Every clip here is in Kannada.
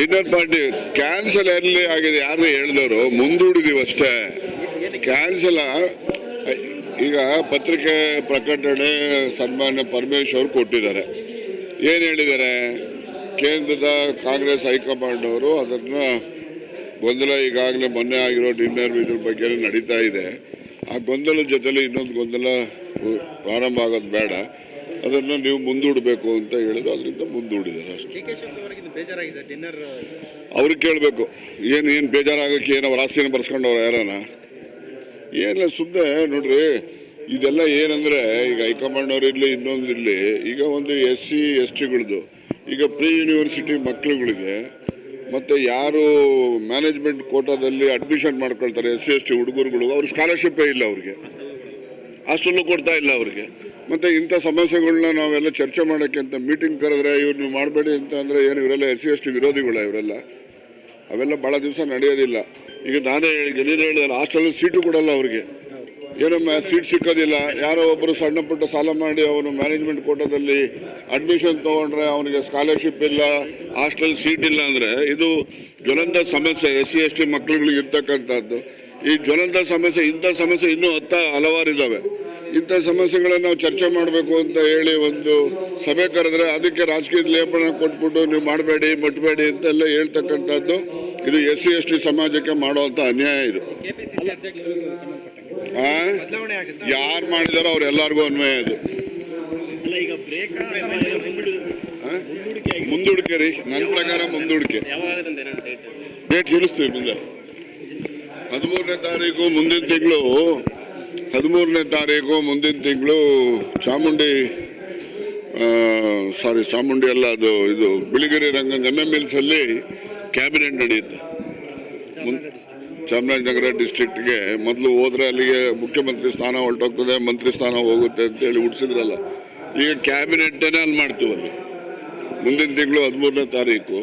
ಡಿನ್ನರ್ ಪಾರ್ಟಿ ಕ್ಯಾನ್ಸಲ್ ಎಲ್ಲಿ ಆಗಿದೆ ಯಾರು ಹೇಳಿದವರು, ಮುಂದೂಡಿದೀವಿ ಅಷ್ಟೇ. ಕ್ಯಾನ್ಸಲ್ ಈಗ ಪತ್ರಿಕೆ ಪ್ರಕಟಣೆ ಸನ್ಮಾನ್ಯ ಪರಮೇಶ್ವರ್ ಕೊಟ್ಟಿದ್ದಾರೆ. ಏನು ಹೇಳಿದ್ದಾರೆ? ಕೇಂದ್ರದ ಕಾಂಗ್ರೆಸ್ ಹೈಕಮಾಂಡ್ ಅವರು ಅದನ್ನು ಗೊಂದಲ ಈಗಾಗಲೇ ಮೊನ್ನೆ ಆಗಿರೋ ಡಿನ್ನರ್ ಇದ್ರ ಬಗ್ಗೆ ನಡೀತಾ ಇದೆ. ಆ ಗೊಂದಲದ ಜೊತೆಲಿ ಇನ್ನೊಂದು ಗೊಂದಲ ಪ್ರಾರಂಭ ಆಗೋದು ಬೇಡ, ಅದನ್ನು ನೀವು ಮುಂದೂಡಬೇಕು ಅಂತ ಹೇಳಿದ್ರು. ಅದರಿಂದ ಮುಂದೂಡಿದ್ದಾರೆ ಅಷ್ಟೇ. ಅವ್ರಿಗೆ ಕೇಳಬೇಕು ಏನು ಬೇಜಾರಾಗಕ್ಕೆ ಏನು ಅವ್ರ ಆಸ್ತಿನ ಬರ್ಸ್ಕೊಂಡವ್ರು ಯಾರನ ಏನಿಲ್ಲ. ಸುಮ್ಮನೆ ನೋಡ್ರಿ, ಇದೆಲ್ಲ ಏನಂದರೆ ಈಗ ಹೈಕಮಾಂಡ್ ಅವ್ರು ಇರಲಿ ಇನ್ನೊಂದು ಇರಲಿ, ಈಗ ಒಂದು SC STಗಳದ್ದು ಈಗ ಪ್ರೀ ಯೂನಿವರ್ಸಿಟಿ ಮಕ್ಕಳುಗಳಿಗೆ ಮತ್ತು ಯಾರು ಮ್ಯಾನೇಜ್ಮೆಂಟ್ ಕೋಟಾದಲ್ಲಿ ಅಡ್ಮಿಷನ್ ಮಾಡ್ಕೊಳ್ತಾರೆ SC ST ಹುಡುಗರುಗಳು, ಅವ್ರ ಸ್ಕಾಲರ್ಶಿಪ್ಪೇ ಇಲ್ಲ, ಅವ್ರಿಗೆ ಹಾಸ್ಟೆಲ್ಲು ಕೊಡ್ತಾ ಇಲ್ಲ ಅವ್ರಿಗೆ. ಮತ್ತು ಇಂಥ ಸಮಸ್ಯೆಗಳನ್ನ ನಾವೆಲ್ಲ ಚರ್ಚೆ ಮಾಡೋಕ್ಕೆ ಅಂತ ಮೀಟಿಂಗ್ ಕರೆದ್ರೆ ಇವ್ರು ನೀವು ಮಾಡಬೇಡಿ ಅಂತ ಅಂದರೆ ಏನು ಇವರೆಲ್ಲ SC ST ವಿರೋಧಿಗಳ ಇವರೆಲ್ಲ? ಅವೆಲ್ಲ ಭಾಳ ದಿವಸ ನಡೆಯೋದಿಲ್ಲ. ಈಗ ನಾನೇ ನೀನು ಹೇಳಿದಲ್ಲ, ಹಾಸ್ಟೆಲ್ ಸೀಟು ಕೊಡಲ್ಲ ಅವ್ರಿಗೆ, ಏನೋ ಸೀಟ್ ಸಿಕ್ಕೋದಿಲ್ಲ. ಯಾರೋ ಒಬ್ಬರು ಸಣ್ಣ ಪುಟ್ಟ ಸಾಲ ಮಾಡಿ ಅವನು ಮ್ಯಾನೇಜ್ಮೆಂಟ್ ಕೋಟಾದಲ್ಲಿ ಅಡ್ಮಿಷನ್ ತೊಗೊಂಡ್ರೆ ಅವನಿಗೆ ಸ್ಕಾಲರ್ಶಿಪ್ ಇಲ್ಲ, ಹಾಸ್ಟೆಲ್ ಸೀಟ್ ಇಲ್ಲ ಅಂದರೆ ಇದು ಜ್ವಲಂತ ಸಮಸ್ಯೆ SC ST ಮಕ್ಕಳುಗಳಿಗೆ ಇರ್ತಕ್ಕಂಥದ್ದು. ಈ ಜ್ವಲಂತ ಸಮಸ್ಯೆ, ಇಂಥ ಸಮಸ್ಯೆ ಇನ್ನೂ ಹಲವಾರು ಇದ್ದಾವೆ. ಇಂಥ ಸಮಸ್ಯೆಗಳನ್ನು ನಾವು ಚರ್ಚೆ ಮಾಡಬೇಕು ಅಂತ ಹೇಳಿ ಒಂದು ಸಭೆ ಕರೆದ್ರೆ ಅದಕ್ಕೆ ರಾಜಕೀಯದ ಲೇಪನ ಕೊಟ್ಬಿಟ್ಟು ನೀವು ಮಾಡಬೇಡಿ ಮುಟ್ಟಬೇಡಿ ಅಂತೆಲ್ಲ ಹೇಳ್ತಕ್ಕಂಥದ್ದು ಇದು SC ST ಸಮಾಜಕ್ಕೆ ಮಾಡುವಂಥ ಅನ್ಯಾಯ. ಇದು ಯಾರು ಮಾಡಿದಾರೋ ಅವ್ರೆಲ್ಲರಿಗೂ ಅನ್ವಯ. ಇದು ಮುಂದೂಡಿಕೆ ರೀ, ನನ್ನ ಪ್ರಕಾರ ಮುಂದೂಡಿಕೆ. ಡೇಟ್ ತಿಳಿಸ್ತೀವಿ ಮುಂದೆ. 13ನೇ ತಾರೀಕು ಮುಂದಿನ ತಿಂಗಳು, 13ನೇ ತಾರೀಕು ಮುಂದಿನ ತಿಂಗಳು ಚಾಮುಂಡಿ ಅಲ್ಲ, ಅದು ಇದು ಬಿಳಿಗಿರಿ ರಂಗನ MMLs ಕ್ಯಾಬಿನೆಟ್ ನಡೆಯುತ್ತೆ. ಚಾಮರಾಜನಗರ ಡಿಸ್ಟ್ರಿಕ್ಟ್ಗೆ ಮೊದಲು ಹೋದ್ರೆ ಅಲ್ಲಿಗೆ ಮುಖ್ಯಮಂತ್ರಿ ಸ್ಥಾನ ಹೊರಟೋಗ್ತದೆ, ಮಂತ್ರಿ ಸ್ಥಾನ ಹೋಗುತ್ತೆ ಅಂತೇಳಿ ಹುಡ್ಸಿದ್ರಲ್ಲ. ಈಗ ಕ್ಯಾಬಿನೆಟ್ಟೇನೆ ಅಲ್ಲಿ ಮಾಡ್ತೀವಲ್ಲಿ. ಮುಂದಿನ ತಿಂಗಳು 13ನೇ ತಾರೀಕು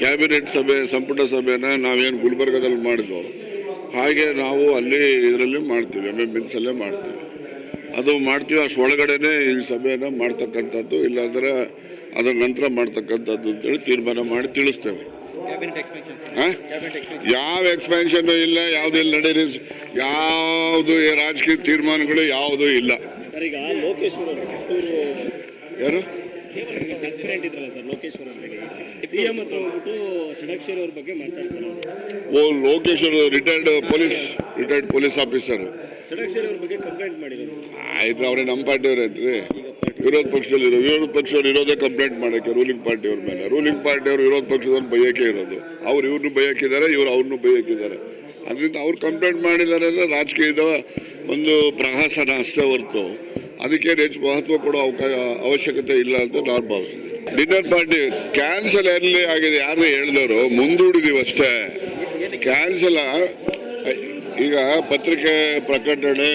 ಕ್ಯಾಬಿನೆಟ್ ಸಭೆ, ಸಂಪುಟ ಸಭೆನ ನಾವೇನು ಗುಲ್ಬರ್ಗದಲ್ಲಿ ಮಾಡಿದ್ವು ಹಾಗೆ ನಾವು ಅಲ್ಲಿ ಇದರಲ್ಲಿ ಮಾಡ್ತೀವಿ, MMLs ಮಾಡ್ತೀವಿ. ಅದು ಮಾಡ್ತೀವಿ, ಅಷ್ಟೊಳಗಡೆನೆ ಈ ಸಭೆನ ಮಾಡ್ತಕ್ಕಂಥದ್ದು, ಇಲ್ಲಾಂದರೆ ಅದರ ನಂತರ ಮಾಡ್ತಕ್ಕಂಥದ್ದು ಅಂತೇಳಿ ತೀರ್ಮಾನ ಮಾಡಿ ತಿಳಿಸ್ತೇವೆ. ಯಾವ ಎಕ್ಸ್ಪ್ಯಾನ್ಷನ್ ಇಲ್ಲ, ಯಾವುದು ಇಲ್ಲ, ನಡೀರಿ, ಯಾವುದು ರಾಜಕೀಯ ತೀರ್ಮಾನಗಳು ಯಾವುದೂ ಇಲ್ಲ. ಯಾರು ಲೋಕೇಶ್ವರ್ ರಿಟೈರ್ಡ್ ಪೊಲೀಸ್ ಆಫೀಸರ್ ಆಯ್ತು. ಅವರೇ ನಮ್ಮ ಪಾರ್ಟಿಯವ್ರೇನ್ರಿ, ವಿರೋಧ ಪಕ್ಷದವ್ರು ಇರೋದೇ ಕಂಪ್ಲೇಂಟ್ ಮಾಡೋಕ್ಕೆ ರೂಲಿಂಗ್ ಪಾರ್ಟಿಯವ್ರ ಮೇಲೆ. ರೂಲಿಂಗ್ ಪಾರ್ಟಿಯವರು ವಿರೋಧ ಪಕ್ಷದವ್ರು ಬೈಯಕ್ಕೆ ಇರೋದು, ಅವ್ರು ಇವ್ರನ್ನೂ ಬೈಯಕ್ಕಿದ್ದಾರೆ, ಇವ್ರು ಅವ್ರನ್ನೂ ಬೈಯಕ್ಕಿದ್ದಾರೆ. ಅದರಿಂದ ಅವ್ರು ಕಂಪ್ಲೇಂಟ್ ಮಾಡಿದ್ದಾರೆ ಅಂದರೆ ರಾಜಕೀಯದ ಒಂದು ಪ್ರಹಸನ ಅಷ್ಟೇ ಹೊರತು ಅದಕ್ಕೆ ಹೆಚ್ಚು ಮಹತ್ವ ಕೊಡೋ ಅವಶ್ಯಕತೆ ಇಲ್ಲ ಅಂತ ನಾನು ಭಾವಿಸ್ತೀನಿ. ಡಿನ್ನರ್ ಪಾರ್ಟಿ ಕ್ಯಾನ್ಸಲ್ ಎಲ್ಲಿ ಆಗಿದೆ ಯಾರು ಹೇಳಿದವರು, ಮುಂದೂಡಿದೀವಿ ಅಷ್ಟೇ. ಕ್ಯಾನ್ಸಲ್ ಈಗ ಪತ್ರಿಕೆ ಪ್ರಕಟಣೆ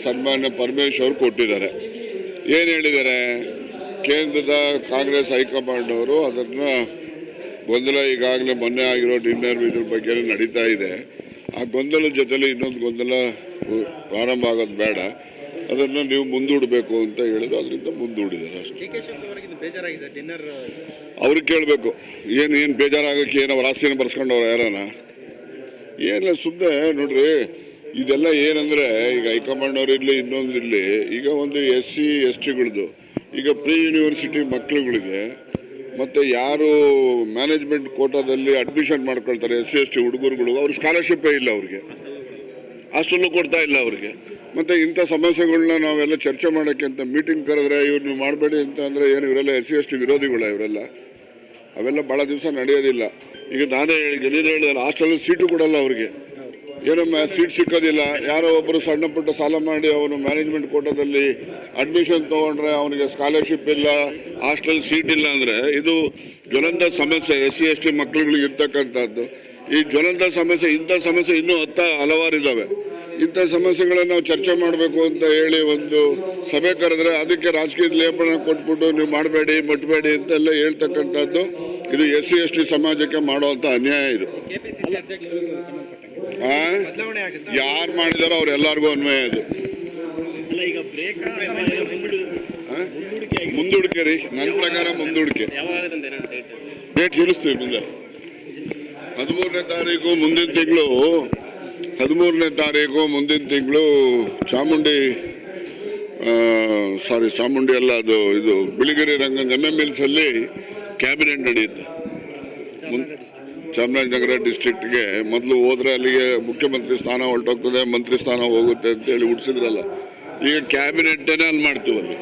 ಸನ್ಮಾನ್ಯ ಪರಮೇಶ್ವರ್ ಕೊಟ್ಟಿದ್ದಾರೆ. ಏನು ಹೇಳಿದ್ದಾರೆ? ಕೇಂದ್ರದ ಕಾಂಗ್ರೆಸ್ ಹೈಕಮಾಂಡ್ ಅವರು ಅದನ್ನು ಗೊಂದಲ ಈಗಾಗಲೇ ಮೊನ್ನೆ ಆಗಿರೋ ಡಿನ್ನರ್ ಇದ್ರ ಬಗ್ಗೆ ನಡೀತಾ ಇದೆ. ಆ ಗೊಂದಲದ ಜೊತೆಲಿ ಇನ್ನೊಂದು ಗೊಂದಲ ಪ್ರಾರಂಭ ಆಗೋದು ಬೇಡ, ಅದನ್ನು ನೀವು ಮುಂದೂಡಬೇಕು ಅಂತ ಹೇಳಿದ್ರು. ಅದರಿಂದ ಮುಂದೂಡಿದ್ದಾರೆ ಅಷ್ಟೇ. ಅವ್ರಿಗೆ ಕೇಳಬೇಕು ಏನು ಬೇಜಾರಾಗಕ್ಕೆ ಏನು ಅವ್ರ ಆಸ್ತಿನ ಬರ್ಸ್ಕೊಂಡವ್ರು ಯಾರನ ಏನಿಲ್ಲ. ಸುಮ್ಮನೆ ನೋಡ್ರಿ, ಇದೆಲ್ಲ ಏನಂದರೆ ಈಗ ಹೈಕಮಾಂಡ್ ಅವ್ರು ಇರಲಿ ಇನ್ನೊಂದು ಇರಲಿ, ಈಗ ಒಂದು SC STಗಳದ್ದು ಈಗ ಪ್ರೀ ಯೂನಿವರ್ಸಿಟಿ ಮಕ್ಕಳುಗಳಿಗೆ ಮತ್ತು ಯಾರು ಮ್ಯಾನೇಜ್ಮೆಂಟ್ ಕೋಟಾದಲ್ಲಿ ಅಡ್ಮಿಷನ್ ಮಾಡ್ಕೊಳ್ತಾರೆ SC ST ಹುಡುಗರುಗಳು, ಅವ್ರ ಸ್ಕಾಲರ್ಶಿಪ್ಪೇ ಇಲ್ಲ, ಅವ್ರಿಗೆ ಹಾಸ್ಟೆಲ್ಲು ಕೊಡ್ತಾ ಇಲ್ಲ ಅವ್ರಿಗೆ. ಮತ್ತು ಇಂಥ ಸಮಸ್ಯೆಗಳನ್ನ ನಾವೆಲ್ಲ ಚರ್ಚೆ ಮಾಡೋಕ್ಕೆ ಅಂತ ಮೀಟಿಂಗ್ ಕರೆದ್ರೆ ಇವ್ರು ನೀವು ಮಾಡಬೇಡಿ ಅಂತ ಅಂದರೆ ಏನು ಇವರೆಲ್ಲ SC ST ವಿರೋಧಿಗಳ ಇವರೆಲ್ಲ? ಅವೆಲ್ಲ ಭಾಳ ದಿವಸ ನಡೆಯೋದಿಲ್ಲ. ಈಗ ನಾನೇ ನೀನು ಹೇಳಿದಲ್ಲ, ಹಾಸ್ಟೆಲ್ ಸೀಟು ಕೊಡಲ್ಲ ಅವ್ರಿಗೆ, ಏನೋ ಸೀಟ್ ಸಿಕ್ಕೋದಿಲ್ಲ. ಯಾರೋ ಒಬ್ಬರು ಸಣ್ಣ ಪುಟ್ಟ ಸಾಲ ಮಾಡಿ ಅವನು ಮ್ಯಾನೇಜ್ಮೆಂಟ್ ಕೋಟಾದಲ್ಲಿ ಅಡ್ಮಿಷನ್ ತೊಗೊಂಡ್ರೆ ಅವನಿಗೆ ಸ್ಕಾಲರ್ಶಿಪ್ ಇಲ್ಲ, ಹಾಸ್ಟೆಲ್ ಸೀಟ್ ಇಲ್ಲ ಅಂದರೆ ಇದು ಜ್ವಲಂತ ಸಮಸ್ಯೆ SC ST ಮಕ್ಕಳುಗಳಿಗೆ ಇರ್ತಕ್ಕಂಥದ್ದು. ಈ ಜ್ವಲಂತ ಸಮಸ್ಯೆ, ಇಂಥ ಸಮಸ್ಯೆ ಇನ್ನೂ ಹಲವಾರು ಇದ್ದಾವೆ. ಇಂಥ ಸಮಸ್ಯೆಗಳನ್ನು ನಾವು ಚರ್ಚೆ ಮಾಡಬೇಕು ಅಂತ ಹೇಳಿ ಒಂದು ಸಭೆ ಕರೆದ್ರೆ ಅದಕ್ಕೆ ರಾಜಕೀಯದ ಲೇಪನ ಕೊಟ್ಬಿಟ್ಟು ನೀವು ಮಾಡಬೇಡಿ ಮುಟ್ಟಬೇಡಿ ಅಂತೆಲ್ಲ ಹೇಳ್ತಕ್ಕಂಥದ್ದು ಇದು SC ST ಸಮಾಜಕ್ಕೆ ಮಾಡುವಂಥ ಅನ್ಯಾಯ. ಇದು ಯಾರು ಮಾಡಿದಾರೋ ಅವ್ರೆಲ್ಲರಿಗೂ ಅನ್ವಯ. ಇದು ಮುಂದೂಡಿಕೆ ರೀ, ನನ್ನ ಪ್ರಕಾರ ಮುಂದೂಡಿಕೆ. ಡೇಟ್ ತಿಳಿಸ್ತೀವಿ ಮುಂದೆ. 13ನೇ ತಾರೀಕು ಮುಂದಿನ ತಿಂಗಳು ಚಾಮುಂಡಿ ಅಲ್ಲ, ಇದು ಬಿಳಿಗಿರಿ ರಂಗನ MMLs ಅಲ್ಲಿ ಕ್ಯಾಬಿನೆಟ್ ನಡೆಯುತ್ತೆ. ಚಾಮರಾಜನಗರ ಡಿಸ್ಟ್ರಿಕ್ಟ್ಗೆ ಮೊದಲು ಹೋದ್ರೆ ಅಲ್ಲಿಗೆ ಮುಖ್ಯಮಂತ್ರಿ ಸ್ಥಾನ ಹೊರಟೋಗ್ತದೆ, ಮಂತ್ರಿ ಸ್ಥಾನ ಹೋಗುತ್ತೆ ಅಂತೇಳಿ ಹುಡ್ಸಿದ್ರಲ್ಲ. ಈಗ ಕ್ಯಾಬಿನೆಟ್ಟೇ ಅಲ್ಲಿ ಮಾಡ್ತೀವಿ. ಅಲ್ಲಿ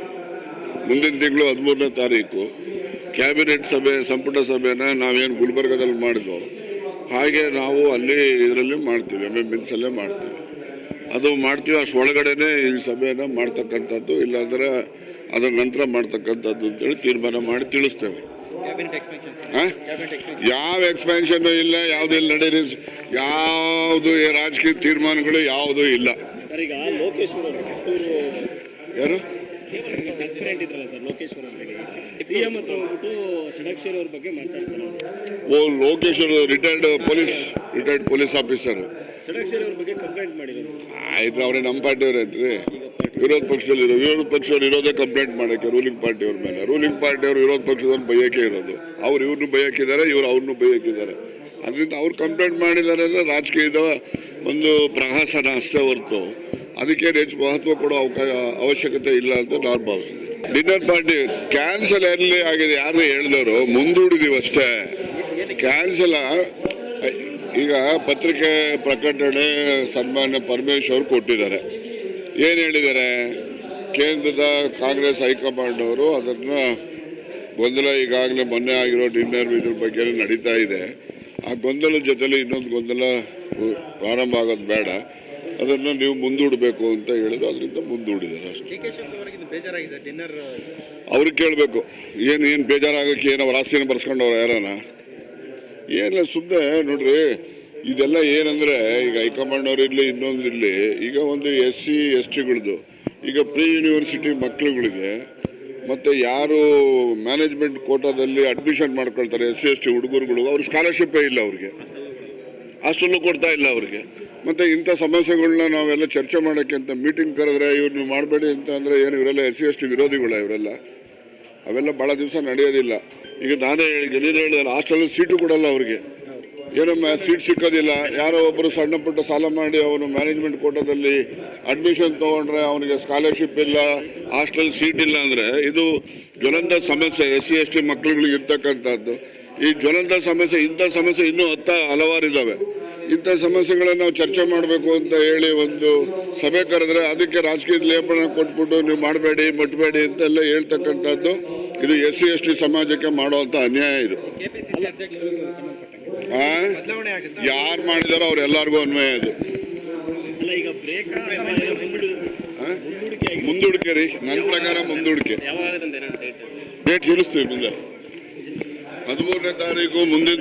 ಮುಂದಿನ ತಿಂಗಳು 13ನೇ ತಾರೀಕು ಕ್ಯಾಬಿನೆಟ್ ಸಭೆ, ಸಂಪುಟ ಸಭೆನ ನಾವೇನು ಗುಲ್ಬರ್ಗದಲ್ಲಿ ಮಾಡಿದ್ವೋ ಹಾಗೆ ನಾವು ಅಲ್ಲಿ ಇದರಲ್ಲಿ ಮಾಡ್ತೀವಿ, MMLs ಅಲ್ಲೇ ಮಾಡ್ತೀವಿ. ಅದು ಮಾಡ್ತೀವಿ, ಅಷ್ಟೊಳಗಡೆನೆ ಈ ಸಭೆನ ಮಾಡ್ತಕ್ಕಂಥದ್ದು, ಇಲ್ಲಾಂದ್ರೆ ಅದರ ನಂತರ ಮಾಡ್ತಕ್ಕಂಥದ್ದು ಅಂತೇಳಿ ತೀರ್ಮಾನ ಮಾಡಿ ತಿಳಿಸ್ತೇವೆ. ಯಾವ ಎಕ್ಸ್ಪ್ಯಾನ್ಷನ್ ಇಲ್ಲ, ಯಾವ್ದು ಇಲ್ಲ, ನಡೀರಿ, ಯಾವುದು ರಾಜಕೀಯ ತೀರ್ಮಾನಗಳು ಯಾವುದೂ ಇಲ್ಲ. ಯಾರು ಲೋಕೇಶ್ ಅವರು ರಿಟೈರ್ಡ್ ಪೊಲೀಸ್ ಆಫೀಸರ್. ಆಯ್ತು, ಅವ್ರೆ ನಮ್ಮ ಪಾರ್ಟಿಯವ್ರೇನ್ರಿ, ವಿರೋಧ ಪಕ್ಷದವ್ರು ಇರೋದೇ ಕಂಪ್ಲೇಂಟ್ ಮಾಡಕ್ಕೆ ರೂಲಿಂಗ್ ಪಾರ್ಟಿಯವ್ರ ಮೇಲೆ. ರೂಲಿಂಗ್ ಪಾರ್ಟಿಯವರು ವಿರೋಧ ಪಕ್ಷದವ್ರು ಬೈಯಕ್ಕೆ ಇರೋದು, ಅವ್ರು ಇವ್ರನ್ನೂ ಬೈಯಕ್ಕಿದ್ದಾರೆ, ಇವ್ರು ಅವ್ರನ್ನೂ ಬೈಯಕ್ಕಿದ್ದಾರೆ. ಅದರಿಂದ ಅವ್ರು ಕಂಪ್ಲೇಂಟ್ ಮಾಡಿದ್ದಾರೆ ಅಂದರೆ ರಾಜಕೀಯದ ಒಂದು ಪ್ರಹಸನ ಅಷ್ಟೇ ಹೊರತು ಅದಕ್ಕೆ ಹೆಚ್ಚು ಮಹತ್ವ ಕೊಡೋ ಅವಶ್ಯಕತೆ ಇಲ್ಲ ಅಂತ ನಾನು ಭಾವಿಸ್ತೀನಿ. ಡಿನ್ನರ್ ಪಾರ್ಟಿ ಕ್ಯಾನ್ಸಲ್ ಎಲ್ಲಿ ಆಗಿದೆ, ಯಾರು ಹೇಳಿದವರು, ಮುಂದೂಡಿದೀವಿ ಅಷ್ಟೇ. ಕ್ಯಾನ್ಸಲ್ ಈಗ ಪತ್ರಿಕೆ ಪ್ರಕಟಣೆ ಸನ್ಮಾನ್ಯ ಪರಮೇಶ್ವರ್ ಕೊಟ್ಟಿದ್ದಾರೆ. ಏನು ಹೇಳಿದ್ದಾರೆ, ಕೇಂದ್ರದ ಕಾಂಗ್ರೆಸ್ ಹೈಕಮಾಂಡ್ ಅವರು ಅದನ್ನು ಗೊಂದಲ ಈಗಾಗಲೇ ಮೊನ್ನೆ ಆಗಿರೋ ಡಿನ್ನರ್ ಇದ್ರ ಬಗ್ಗೆ ನಡೀತಾ ಇದೆ. ಆ ಗೊಂದಲದ ಜೊತೆಲಿ ಇನ್ನೊಂದು ಗೊಂದಲ ಪ್ರಾರಂಭ ಆಗೋದು ಬೇಡ, ಅದನ್ನು ನೀವು ಮುಂದೂಡಬೇಕು ಅಂತ ಹೇಳಿದ್ರು, ಅದರಿಂದ ಮುಂದೂಡಿದ್ದಾರೆ ಅಷ್ಟೇ. ಅವ್ರಿಗೆ ಕೇಳಬೇಕು, ಏನು ಬೇಜಾರಾಗಕ್ಕೆ ಏನು ಅವ್ರ ಆಸ್ತಿನ ಬರ್ಸ್ಕೊಂಡವ್ರು ಯಾರನ? ಏನಿಲ್ಲ, ಸುಮ್ಮನೆ ನೋಡ್ರಿ, ಇದೆಲ್ಲ ಏನಂದರೆ ಈಗ ಹೈಕಮಾಂಡ್ ಅವ್ರು ಇರಲಿ, ಇನ್ನೊಂದಿರಲಿ, ಈಗ ಒಂದು SC STಗಳದ್ದು ಈಗ ಪ್ರೀ ಯೂನಿವರ್ಸಿಟಿ ಮಕ್ಕಳುಗಳಿಗೆ ಮತ್ತು ಯಾರು ಮ್ಯಾನೇಜ್ಮೆಂಟ್ ಕೋಟಾದಲ್ಲಿ ಅಡ್ಮಿಷನ್ ಮಾಡ್ಕೊಳ್ತಾರೆ SC ST ಹುಡುಗರುಗಳು, ಅವ್ರ ಸ್ಕಾಲರ್ಶಿಪ್ಪೇ ಇಲ್ಲ, ಅವ್ರಿಗೆ ಹಾಸ್ಟೆಲ್ಲೂ ಕೊಡ್ತಾ ಇಲ್ಲ ಅವ್ರಿಗೆ. ಮತ್ತು ಇಂಥ ಸಮಸ್ಯೆಗಳನ್ನ ನಾವೆಲ್ಲ ಚರ್ಚೆ ಮಾಡೋಕ್ಕೆ ಅಂತ ಮೀಟಿಂಗ್ ಕರೆದ್ರೆ ಇವ್ರನ್ನ ಮಾಡಬೇಡಿ ಅಂತ ಅಂದರೆ ಏನು, ಇವರೆಲ್ಲ SC ST ವಿರೋಧಿಗಳ ಇವರೆಲ್ಲ? ಅವೆಲ್ಲ ಭಾಳ ದಿವಸ ನಡೆಯೋದಿಲ್ಲ. ಈಗ ನೀನು ಹೇಳಿದಲ್ಲ, ಹಾಸ್ಟೆಲ್ ಸೀಟು ಕೊಡಲ್ಲ ಅವ್ರಿಗೆ, ಏನೋ ಸೀಟ್ ಸಿಕ್ಕೋದಿಲ್ಲ. ಯಾರೋ ಒಬ್ಬರು ಸಣ್ಣ ಪುಟ್ಟ ಸಾಲ ಮಾಡಿ ಅವನು ಮ್ಯಾನೇಜ್ಮೆಂಟ್ ಕೋಟಾದಲ್ಲಿ ಅಡ್ಮಿಷನ್ ತೊಗೊಂಡ್ರೆ ಅವನಿಗೆ ಸ್ಕಾಲರ್ಶಿಪ್ ಇಲ್ಲ, ಹಾಸ್ಟೆಲ್ ಸೀಟ್ ಇಲ್ಲ ಅಂದರೆ ಇದು ಜ್ವಲಂತ ಸಮಸ್ಯೆ SC ST ಮಕ್ಕಳುಗಳಿಗೆ ಇರ್ತಕ್ಕಂಥದ್ದು. ಈ ಜ್ವಲಂತ ಸಮಸ್ಯೆ, ಇಂಥ ಸಮಸ್ಯೆ ಇನ್ನೂ ಹಲವಾರು ಇದ್ದಾವೆ. ಇಂಥ ಸಮಸ್ಯೆಗಳನ್ನು ನಾವು ಚರ್ಚೆ ಮಾಡಬೇಕು ಅಂತ ಹೇಳಿ ಒಂದು ಸಭೆ ಕರೆದ್ರೆ ಅದಕ್ಕೆ ರಾಜಕೀಯ ಲೇಪನ ಕೊಟ್ಬಿಟ್ಟು ನೀವು ಮಾಡಬೇಡಿ, ಮುಟ್ಟಬೇಡಿ ಅಂತೆಲ್ಲ ಹೇಳ್ತಕ್ಕಂಥದ್ದು ಇದು SC ST ಸಮಾಜಕ್ಕೆ ಮಾಡುವಂಥ ಅನ್ಯಾಯ. ಇದು ಯಾರು ಮಾಡಿದಾರೋ ಅವ್ರೆಲ್ಲರಿಗೂ ಅನ್ವಯ. ಅದು ಮುಂದೂಡಿಕೆ ರೀ, ನನ್ನ ಪ್ರಕಾರ ಮುಂದೂಡಿಕೆ. ಡೇಟ್ ತಿಳಿಸ್ತೀವಿ ಮುಂದೆ. 13ನೇ ತಾರೀಕು ಮುಂದಿನ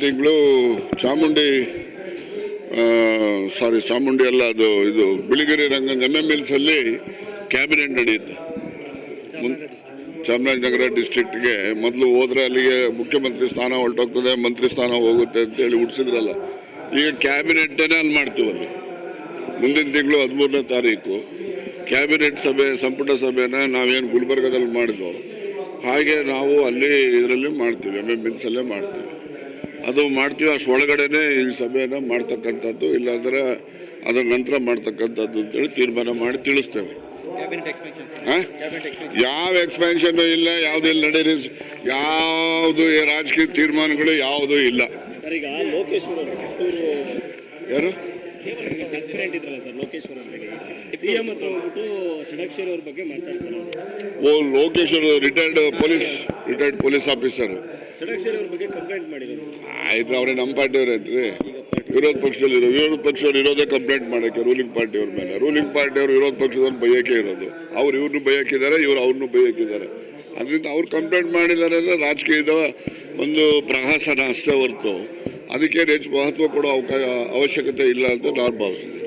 ತಿಂಗಳು ಚಾಮುಂಡಿ ಅಲ್ಲ, ಇದು ಬಿಳಿಗಿರಿ ರಂಗನ MMLs ಅಲ್ಲಿ ಕ್ಯಾಬಿನೆಟ್ ನಡೆಯುತ್ತೆ. ಚಾಮರಾಜನಗರ ಡಿಸ್ಟ್ರಿಕ್ಟ್ಗೆ ಮೊದಲು ಹೋದ್ರೆ ಅಲ್ಲಿಗೆ ಮುಖ್ಯಮಂತ್ರಿ ಸ್ಥಾನ ಹೊರಟೋಗ್ತದೆ, ಮಂತ್ರಿ ಸ್ಥಾನ ಹೋಗುತ್ತೆ ಅಂತೇಳಿ ಹುಡ್ಸಿದ್ರಲ್ಲ. ಈಗ ಕ್ಯಾಬಿನೆಟ್ಟೇ ಅಲ್ಲಿ ಮಾಡ್ತೀವಿ. ಅಲ್ಲಿ ಮುಂದಿನ ತಿಂಗಳು 13ನೇ ತಾರೀಕು ಕ್ಯಾಬಿನೆಟ್ ಸಭೆ, ಸಂಪುಟ ಸಭೆನ ನಾವೇನು ಗುಲ್ಬರ್ಗದಲ್ಲಿ ಮಾಡಿದ್ವೋ ಹಾಗೆ ನಾವು ಅಲ್ಲಿ ಇದರಲ್ಲಿ ಮಾಡ್ತೀವಿ, MMLs ಅಲ್ಲೇ ಮಾಡ್ತೀವಿ. ಅದು ಮಾಡ್ತೀವಿ, ಅಷ್ಟೊಳಗಡೆನೆ ಈ ಸಭೆನ ಮಾಡ್ತಕ್ಕಂಥದ್ದು, ಇಲ್ಲಾಂದ್ರೆ ಅದರ ನಂತರ ಮಾಡ್ತಕ್ಕಂಥದ್ದು ಅಂತೇಳಿ ತೀರ್ಮಾನ ಮಾಡಿ ತಿಳಿಸ್ತೇವೆ. ಯಾವ ಎಕ್ಸ್ಪ್ಯಾನ್ಷನ್ ಇಲ್ಲ, ಯಾವ್ದು ಇಲ್ಲ, ನಡೀರಿ, ಯಾವುದು ರಾಜಕೀಯ ತೀರ್ಮಾನಗಳು ಯಾವುದೂ ಇಲ್ಲ. ಯಾರು ಲೋಕೇಶ್ ಅವರು ರಿಟೈರ್ಡ್ ಪೊಲೀಸ್ ಆಫೀಸರ್. ಆಯ್ತು, ಅವ್ರೆ ನಮ್ಮ ಪಾರ್ಟಿಯವ್ರೇನ್ರಿ, ವಿರೋಧ ಪಕ್ಷದವ್ರು ಇರೋದೇ ಕಂಪ್ಲೇಂಟ್ ಮಾಡಕ್ಕೆ ರೂಲಿಂಗ್ ಪಾರ್ಟಿಯವ್ರ ಮೇಲೆ. ರೂಲಿಂಗ್ ಪಾರ್ಟಿಯವರು ವಿರೋಧ ಪಕ್ಷದವ್ರು ಬೈಯಕ್ಕೆ ಇರೋದು, ಅವ್ರು ಇವ್ರನ್ನೂ ಬೈಯಕ್ಕಿದ್ದಾರೆ, ಇವ್ರು ಅವ್ರನ್ನೂ ಬೈಯಕ್ಕಿದ್ದಾರೆ. ಅದರಿಂದ ಅವ್ರು ಕಂಪ್ಲೇಂಟ್ ಮಾಡಿದ್ದಾರೆ ಅಂದರೆ ರಾಜಕೀಯದ ಒಂದು ಪ್ರಹಸನ ಅಷ್ಟೇ ಹೊರತು ಅದಕ್ಕೆ ಹೆಚ್ಚು ಮಹತ್ವ ಕೊಡೋ ಅವಶ್ಯಕತೆ ಇಲ್ಲ ಅಂತ ನಾನು ಭಾವಿಸ್ತೀನಿ.